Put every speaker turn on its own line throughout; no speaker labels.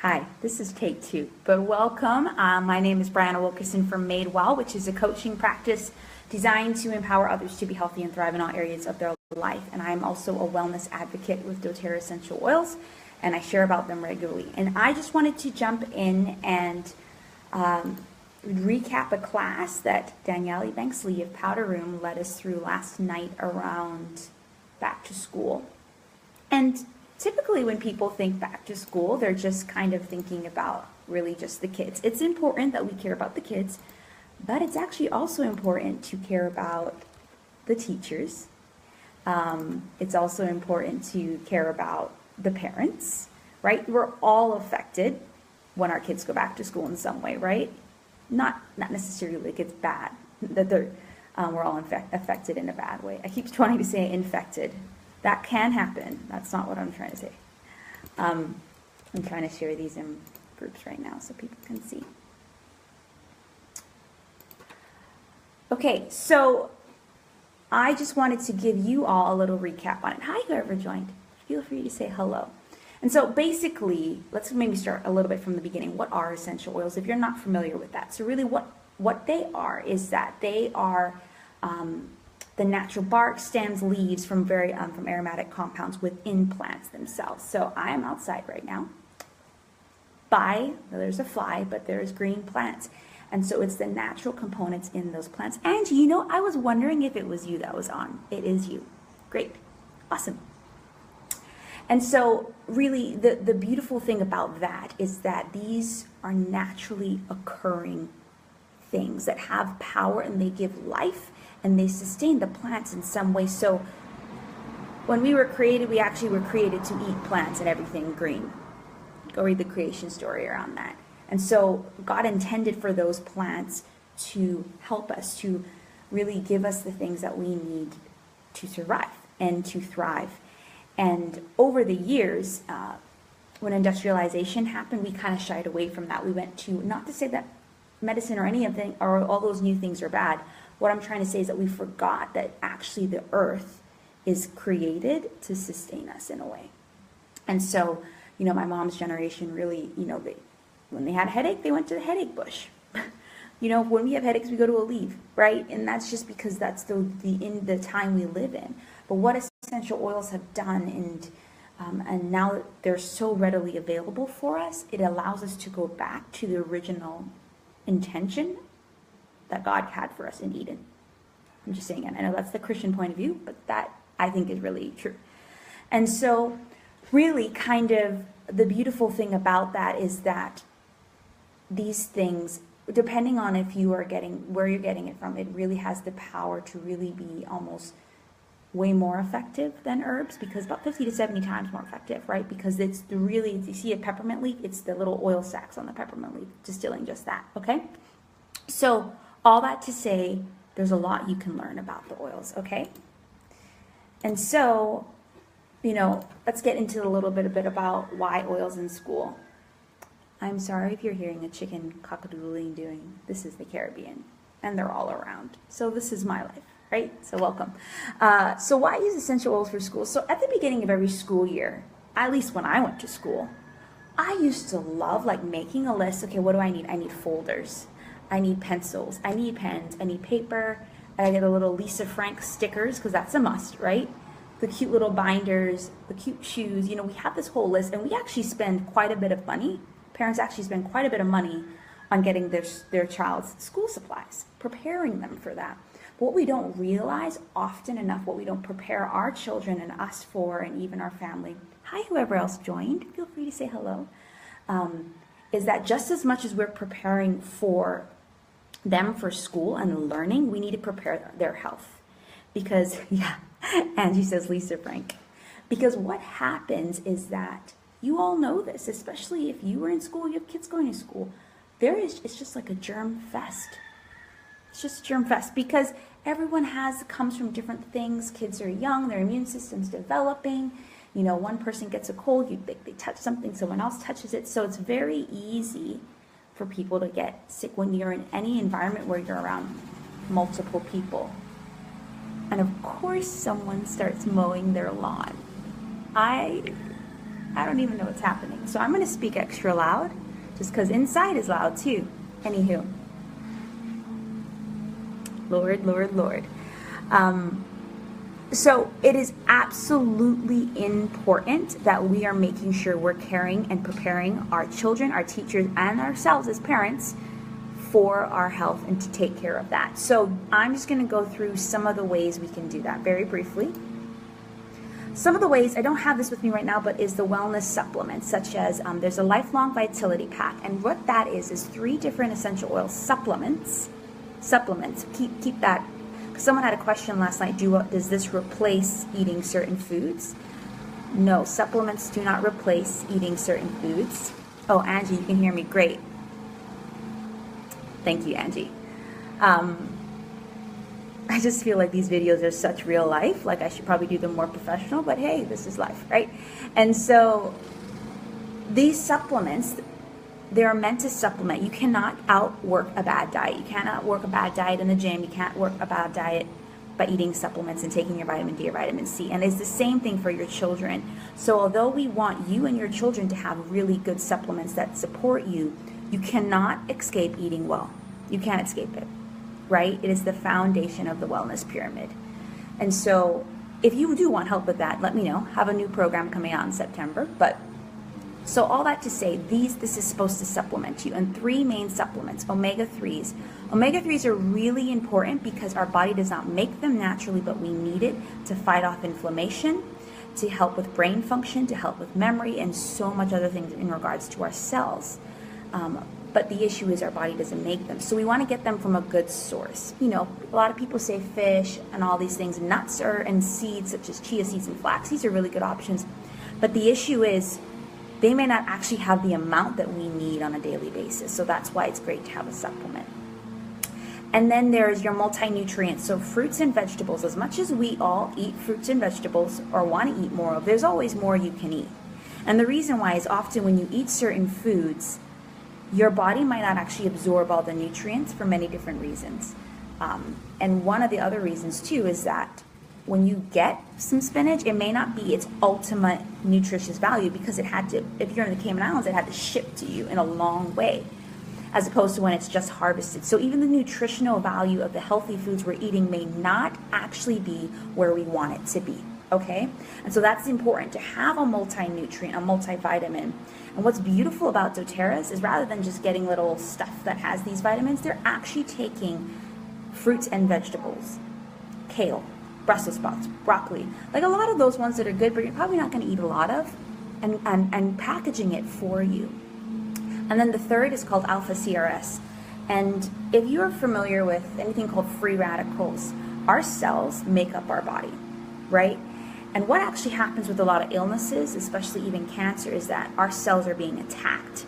Hi, this is take two, but welcome. My name is Brianna Wilkerson from Made Well, which is a coaching practice designed to empower others to be healthy and thrive in all areas of their life. And I'm also a wellness advocate with doTERRA Essential Oils, and I share about them regularly. And I just wanted to jump in and recap a class that Danielle Banksley of Powder Room led us through last night around back to school. And typically when people think back to school, they're just kind of thinking about really just the kids. It's important that we care about the kids, but it's actually also important to care about the teachers. It's also important to care about the parents, right? We're all affected when our kids go back to school in some way, right? Not necessarily like it's bad, that we're all affected in a bad way. I keep trying to say infected. That can happen. That's not what I'm trying to say. I'm trying to share these in groups right now so people can see. Okay, so I just wanted to give you all a little recap on it. Hi, whoever joined. Feel free to say hello. And so basically, let's maybe start a little bit from the beginning. What are essential oils if you're not familiar with that? So really what they are is that they are the natural bark, stems, leaves from from aromatic compounds within plants themselves. So I am outside right now. There's a fly, but there's green plants. And so it's the natural components in those plants. And you know, I was wondering if it was you that was on. It is you. Great. Awesome. And so really the beautiful thing about that is that these are naturally occurring things that have power, and they give life and they sustain the plants in some way. So when we were created, we actually were created to eat plants and everything green. Go read the creation story around that. And so God intended for those plants to help us, to really give us the things that we need to survive and to thrive. And over the years, when industrialization happened, we kind of shied away from that. We went to, not to say that medicine or any of them or all those new things are bad. What I'm trying to say is that we forgot that actually the earth is created to sustain us in a way. And so, you know, my mom's generation really, you know, when they had a headache, they went to the headache bush. You know, when we have headaches, we go to Aleve, right? And that's just because that's the time we live in. But what essential oils have done, and now that they're so readily available for us, it allows us to go back to the original intention that God had for us in Eden. I'm just saying it. I know that's the Christian point of view, but that I think is really true. And so really kind of the beautiful thing about that is that these things, depending on if you are where you're getting it from, it really has the power to really be almost way more effective than herbs, because about 50 to 70 times more effective, right? Because it's really, you see a peppermint leaf, it's the little oil sacs on the peppermint leaf, distilling just that, okay? So all that to say, there's a lot you can learn about the oils, okay? And so, you know, let's get into a little bit about why oils in school. I'm sorry if you're hearing a chicken cock-a-doodling doing. This is the Caribbean, and they're all around. So this is my life, right? So welcome. So why use essential oils for school? So at the beginning of every school year, at least when I went to school, I used to love like making a list. Okay, what do I need? I need folders. I need pencils. I need pens. I need paper. I get a little Lisa Frank stickers because that's a must, right? The cute little binders, the cute shoes. You know, we have this whole list, and we actually spend quite a bit of money. Parents actually spend quite a bit of money on getting their child's school supplies, preparing them for that. But what we don't realize often enough, what we don't prepare our children and us for, and even our family, hi, whoever else joined, feel free to say hello, is that just as much as we're preparing for them for school and learning, we need to prepare their health. Because, yeah, Angie says Lisa Frank. Because what happens is that, you all know this, especially if you were in school, you have kids going to school, it's just like a germ fest. It's just a germ fest because everyone comes from different things. Kids are young, their immune system's developing. You know, one person gets a cold, they touch something, someone else touches it. So it's very easy for people to get sick when you're in any environment where you're around multiple people. And of course, someone starts mowing their lawn. I don't even know what's happening. So I'm going to speak extra loud just because inside is loud too. Anywho. Lord, Lord, Lord. So it is absolutely important that we are making sure we're caring and preparing our children, our teachers, and ourselves as parents for our health and to take care of that. So I'm just going to go through some of the ways we can do that very briefly. Some of the ways, I don't have this with me right now, but is the wellness supplements, such as there's a lifelong vitality pack. And what that is 3 different essential oil supplements. Keep that. Someone had a question last night, does this replace eating certain foods? No, supplements do not replace eating certain foods. Oh, Angie, you can hear me, great. Thank you, Angie. I just feel like these videos are such real life, like I should probably do them more professional, but hey, this is life, right? And so these supplements, they're meant to supplement. You cannot outwork a bad diet. You cannot work a bad diet in the gym. You can't work a bad diet by eating supplements and taking your vitamin D or vitamin C. And it's the same thing for your children. So although we want you and your children to have really good supplements that support you, you cannot escape eating well. You can't escape it, right? It is the foundation of the wellness pyramid. And so if you do want help with that, let me know. Have a new program coming out in September. But so all that to say, this is supposed to supplement you. And 3 main supplements, omega-3s. Omega-3s are really important because our body does not make them naturally, but we need it to fight off inflammation, to help with brain function, to help with memory, and so much other things in regards to our cells. But the issue is our body doesn't make them. So we want to get them from a good source. You know, a lot of people say fish and all these things. Nuts and seeds such as chia seeds and flax seeds are really good options. But the issue is they may not actually have the amount that we need on a daily basis. So that's why it's great to have a supplement. And then there's your multi-nutrients. So fruits and vegetables. As much as we all eat fruits and vegetables or want to eat more of, there's always more you can eat. And the reason why is often when you eat certain foods, your body might not actually absorb all the nutrients for many different reasons. And one of the other reasons too is that when you get some spinach, it may not be its ultimate nutritious value because it had to, if you're in the Cayman Islands, it had to ship to you in a long way, as opposed to when it's just harvested. So even the nutritional value of the healthy foods we're eating may not actually be where we want it to be, okay? And so that's important to have a multi-nutrient, a multivitamin. And what's beautiful about doTERRA's is rather than just getting little stuff that has these vitamins, they're actually taking fruits and vegetables, kale, Brussels sprouts, broccoli, like a lot of those ones that are good, but you're probably not going to eat a lot of, and packaging it for you. And then the third is called alpha CRS. And if you're familiar with anything called free radicals, our cells make up our body, right? And what actually happens with a lot of illnesses, especially even cancer, is that our cells are being attacked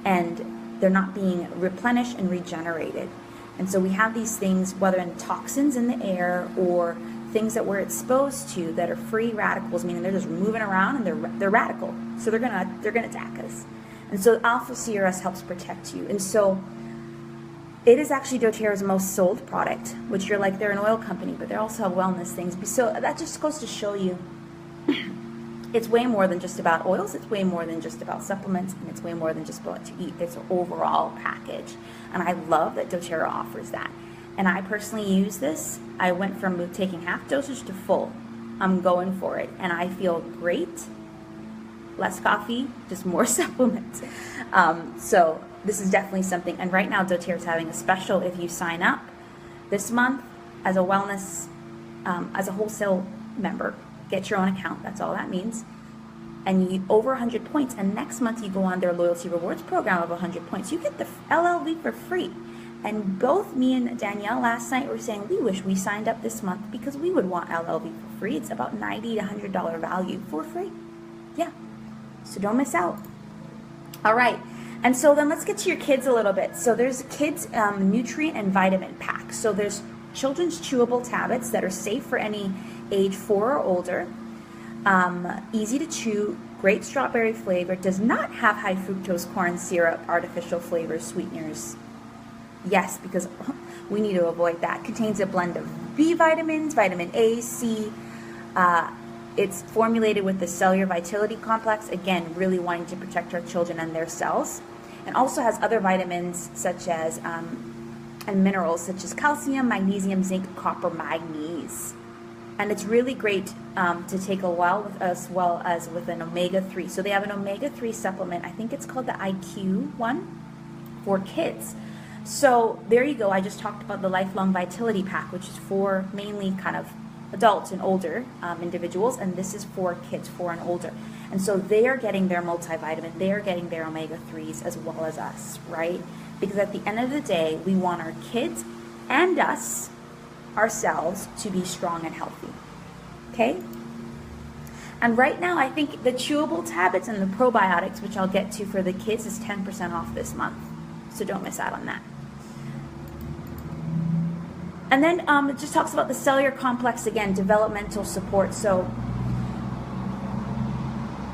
and they're not being replenished and regenerated. And so we have these things, whether in toxins in the air or things that we're exposed to that are free radicals, meaning they're just moving around and they're radical. So they're gonna attack us. And so alpha CRS helps protect you. And so it is actually doTERRA's most sold product, which you're like, they're an oil company, but they also have wellness things. So that just goes to show you it's way more than just about oils. It's way more than just about supplements, and it's way more than just what to eat. It's an overall package. And I love that doTERRA offers that. And I personally use this. I went from taking half dosage to full. I'm going for it. And I feel great. Less coffee, just more supplements. So this is definitely something. And right now, doTERRA is having a special if you sign up this month as a wellness, as a wholesale member. Get your own account. That's all that means. And you over 100 points. And next month, you go on their loyalty rewards program of 100 points. You get the LLV for free. And both me and Danielle last night were saying we wish we signed up this month because we would want LLV for free. It's about $90 to $100 value for free. Yeah. So don't miss out. All right. And so then let's get to your kids a little bit. So there's a kids nutrient and vitamin pack. So there's children's chewable tablets that are safe for any age 4 or older. Easy to chew, great strawberry flavor, does not have high fructose corn syrup, artificial flavors, sweeteners. Yes, because we need to avoid that. Contains a blend of B vitamins, vitamin A, C. it's formulated with the cellular vitality complex, again, really wanting to protect our children and their cells, and also has other vitamins such as and minerals such as calcium, magnesium, zinc, copper, manganese. And it's really great to take as well as with an omega-3. So they have an omega-3 supplement. I think it's called the IQ one for kids. So there you go. I just talked about the Lifelong Vitality Pack, which is for mainly kind of adults and older individuals, and this is for kids 4 and older. And so they are getting their multivitamin, they are getting their omega-3s as well as us, right? Because at the end of the day, we want our kids and us, ourselves, to be strong and healthy. Okay? And right now, I think the chewable tablets and the probiotics, which I'll get to for the kids, is 10% off this month. So don't miss out on that. And then it just talks about the cellular complex again, developmental support. So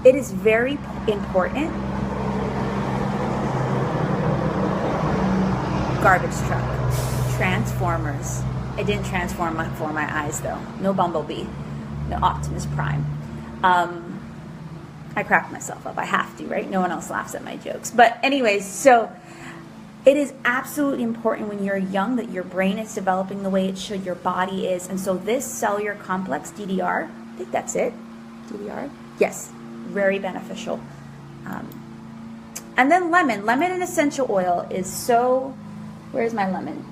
it is very important. Garbage truck, Transformers. It didn't transform before my eyes though. No Bumblebee, no Optimus Prime. I crack myself up. I have to, right? No one else laughs at my jokes. But anyways, so it is absolutely important when you're young that your brain is developing the way it should, your body is. And so this cellular complex, DDR, I think that's it, DDR, yes, very beneficial. And then lemon and essential oil is so, where's my lemon?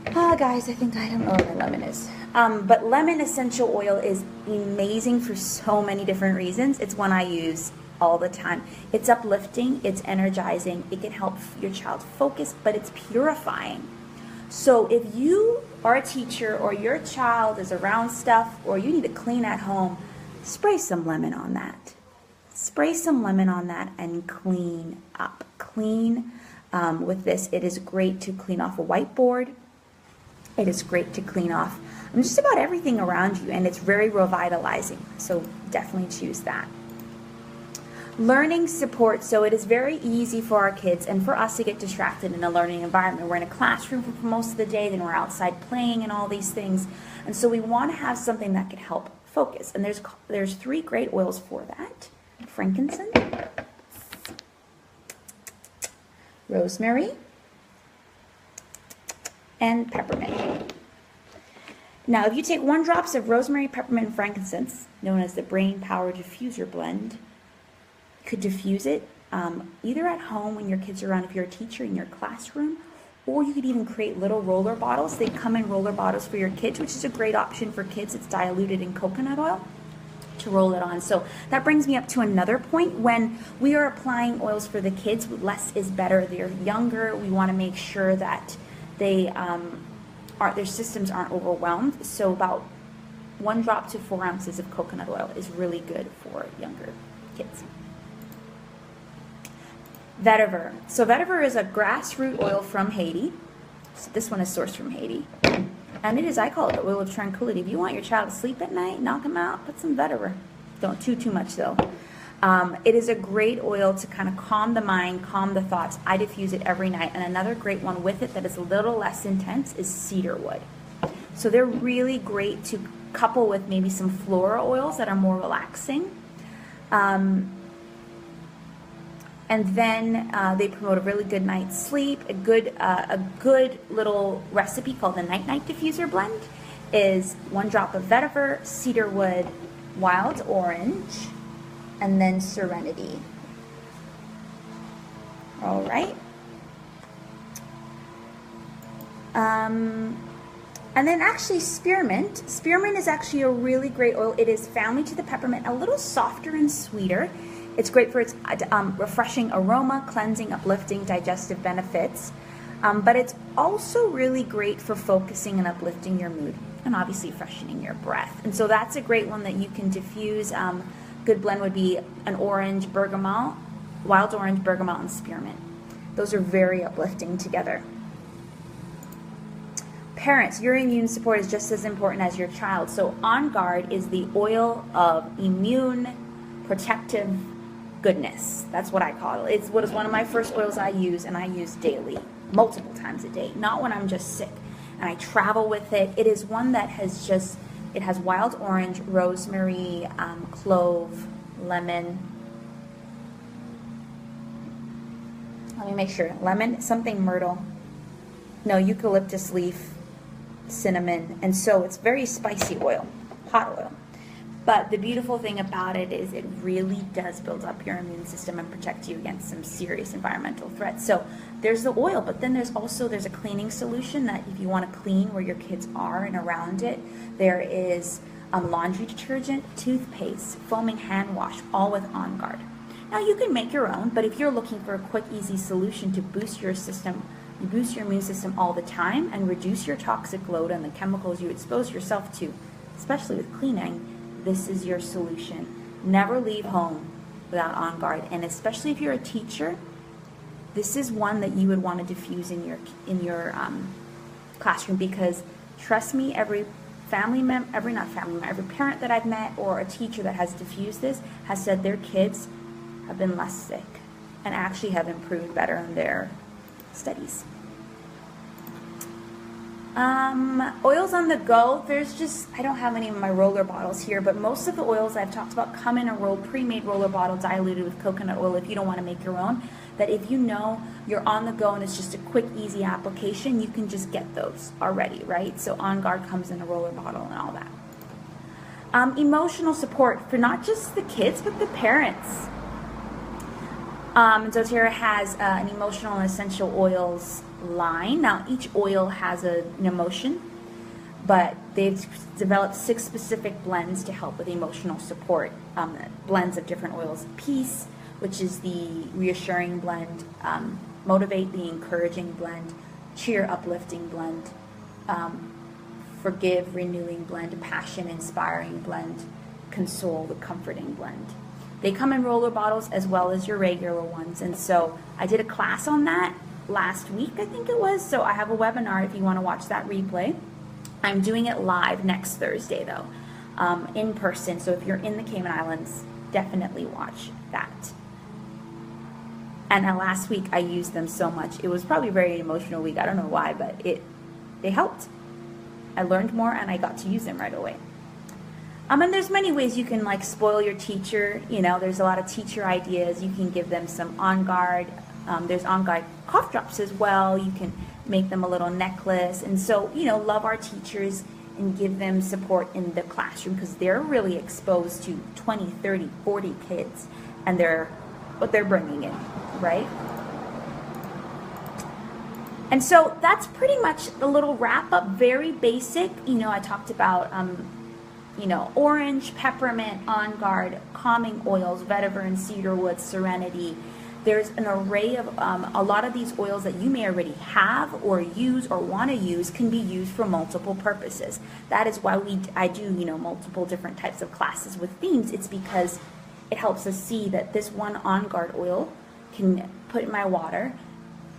Guys, I think I don't know where my lemon is. But lemon essential oil is amazing for so many different reasons. It's one I use all the time. It's uplifting, it's energizing, it can help your child focus, but it's purifying. So if you are a teacher or your child is around stuff or you need to clean at home, spray some lemon on that. Spray some lemon on that and clean up. Clean with this. It is great to clean off a whiteboard. It is great to clean off just about everything around you, and it's very revitalizing. So definitely choose that. Learning support. So it is very easy for our kids and for us to get distracted in a learning environment. We're in a classroom for most of the day, then we're outside playing and all these things. And so we want to have something that can help focus. And there's 3 great oils for that. Frankincense, rosemary, and peppermint. Now, if you take 1 drops of rosemary, peppermint, and frankincense, known as the Brain Power Diffuser Blend, you could diffuse it either at home when your kids are around, if you're a teacher in your classroom, or you could even create little roller bottles. They come in roller bottles for your kids, which is a great option for kids. It's diluted in coconut oil to roll it on. So that brings me up to another point. When we are applying oils for the kids, less is better. They're younger. We want to make sure that they their systems aren't overwhelmed. So about 1 drop to 4 ounces of coconut oil is really good for younger kids. Vetiver. So vetiver is a grassroot oil from Haiti. So this one is sourced from Haiti. And it is, I call it the oil of tranquility. If you want your child to sleep at night, knock them out, put some vetiver. Don't too much though. It is a great oil to kind of calm the mind, calm the thoughts. I diffuse it every night. And another great one with it that is a little less intense is cedarwood. So they're really great to couple with maybe some floral oils that are more relaxing. And then they promote a really good night's sleep. A good little recipe called the Night Night Diffuser Blend is 1 drop of vetiver, cedarwood, wild orange, and then serenity. All right. And then actually spearmint. Spearmint is actually a really great oil. It is family to the peppermint, a little softer and sweeter. It's great for its refreshing aroma, cleansing, uplifting, digestive benefits. But it's also really great for focusing and uplifting your mood and obviously freshening your breath. And so that's a great one that you can diffuse. Good blend would be an orange, bergamot, wild orange, bergamot, and spearmint. Those are very uplifting together. Parents, your immune support is just as important as your child. So On Guard is the oil of immune protective goodness. That's what I call it. It's what is one of my first oils I use, and I use daily, multiple times a day, not when I'm just sick and I travel with it. It is one that has just It has wild orange, rosemary, clove, lemon. Let me make sure. Lemon, something myrtle. No, eucalyptus leaf, cinnamon. And so it's very spicy oil, hot oil. But the beautiful thing about it is it really does build up your immune system and protect you against some serious environmental threats. So there's the oil, but then there's a cleaning solution that if you want to clean where your kids are and around it, there is laundry detergent, toothpaste, foaming hand wash, all with On Guard. Now you can make your own, but if you're looking for a quick, easy solution to boost your system, you boost your immune system all the time and reduce your toxic load and the chemicals you expose yourself to, especially with cleaning, this is your solution. Never leave home without On Guard, and especially if you're a teacher, this is one that you would want to diffuse in your classroom, because trust me, every parent that I've met or a teacher that has diffused this has said their kids have been less sick and actually have improved better in their studies. Oils on the go, I don't have any of my roller bottles here, but most of the oils I've talked about come in a pre-made roller bottle diluted with coconut oil if you don't want to make your own. That if you know you're on the go and it's just a quick, easy application, you can just get those already, right? So On Guard comes in a roller bottle and all that. Emotional support for not just the kids, but the parents. doTERRA has an emotional and essential oils line. Now, each oil has an emotion, but they've developed 6 specific blends to help with emotional support. Blends of different oils. Peace, which is the reassuring blend. Motivate, the encouraging blend. Cheer, uplifting blend. Forgive, renewing blend. Passion, inspiring blend. Console, the comforting blend. They come in roller bottles as well as your regular ones. And so I did a class on that last week, I think it was. So I have a webinar if you want to watch that replay. I'm doing it live next Thursday, though, in person. So if you're in the Cayman Islands, definitely watch that. And last week I used them so much. It was probably a very emotional week. I don't know why, but they helped. I learned more and I got to use them right away. And there's many ways you can like spoil your teacher. You know, there's a lot of teacher ideas. You can give them some On Guard. There's On Guard cough drops as well. You can make them a little necklace. And so, you know, love our teachers and give them support in the classroom, because they're really exposed to 20, 30, 40 kids, and what they're bringing in, right? And so that's pretty much a little wrap up, very basic. You know, I talked about you know, orange, peppermint, On Guard, calming oils, vetiver and cedarwood, serenity. There's an array of, a lot of these oils that you may already have or use or want to use can be used for multiple purposes. That is why I do, you know, multiple different types of classes with themes. It's because it helps us see that this one On Guard oil can put in my water,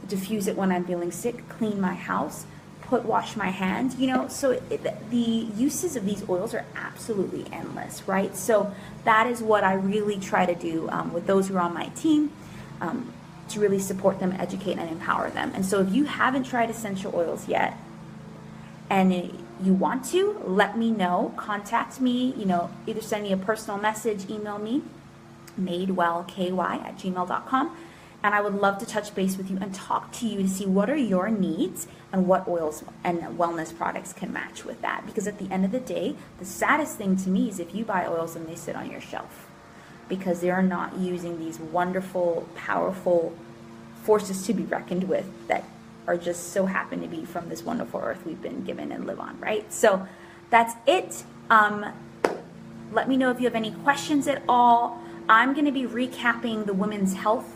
diffuse it when I'm feeling sick, clean my house, wash my hands, you know. So the uses of these oils are absolutely endless, right? So that is what I really try to do with those who are on my team, to really support them, educate, and empower them. And so if you haven't tried essential oils yet and you want to, let me know. Contact me, you know, either send me a personal message, email me, madewellky@gmail.com. And I would love to touch base with you and talk to you to see what are your needs and what oils and wellness products can match with that. Because at the end of the day, the saddest thing to me is if you buy oils and they sit on your shelf, because they are not using these wonderful, powerful forces to be reckoned with that are just so happen to be from this wonderful earth we've been given and live on, right? So that's it. Let me know if you have any questions at all. I'm going to be recapping the women's health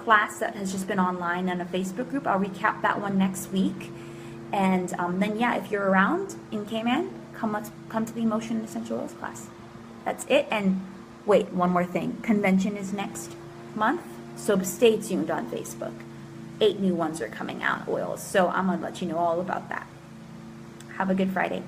class that has just been online on a Facebook group. I'll recap that one next week. And then, yeah, if you're around in Cayman, come to the Emotion and Essential Oils class. That's it. And wait, one more thing. Convention is next month, so stay tuned on Facebook. 8 new ones are coming out, oils. So I'm going to let you know all about that. Have a good Friday.